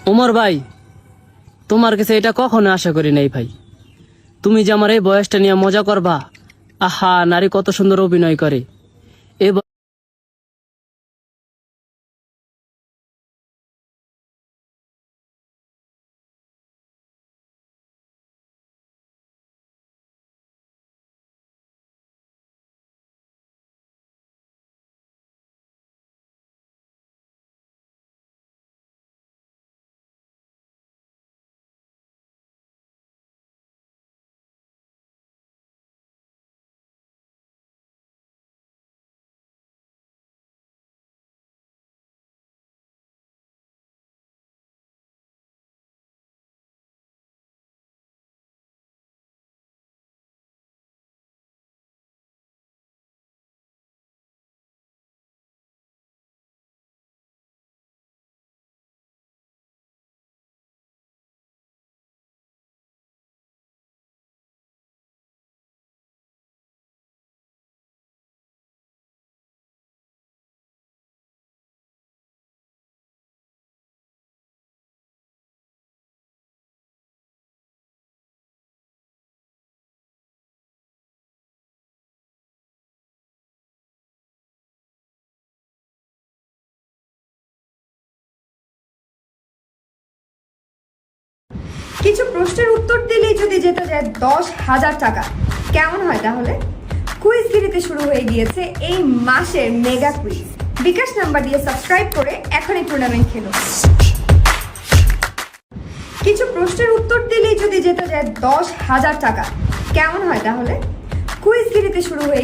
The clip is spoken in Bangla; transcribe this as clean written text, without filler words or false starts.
ওমর ভাই, তোমার কাছে এটা কখনো আশা করি নাই ভাই। তুমি যে আমার এই বয়সটা নিয়ে মজা করবা। আহা, নারী কত সুন্দর অভিনয় করে। এ ব- কিছু প্রশ্নের উত্তর দিলেই যদি যেতে যায় 10,000 টাকা, কেমন হয় তাহলে? কুইজগিরিতে শুরু হয়ে গিয়েছে এই মাসের মেগা কুইজ। বিকাশ নাম্বার দিয়ে সাবস্ক্রাইব করে এখনই টুর্নামেন্ট খেলুন। কিছু প্রশ্নের উত্তর দিলেই যদি যেতে যায় 10,000 টাকা, কেমন হয় তাহলে? কুইজগিরিতে শুরু হয়ে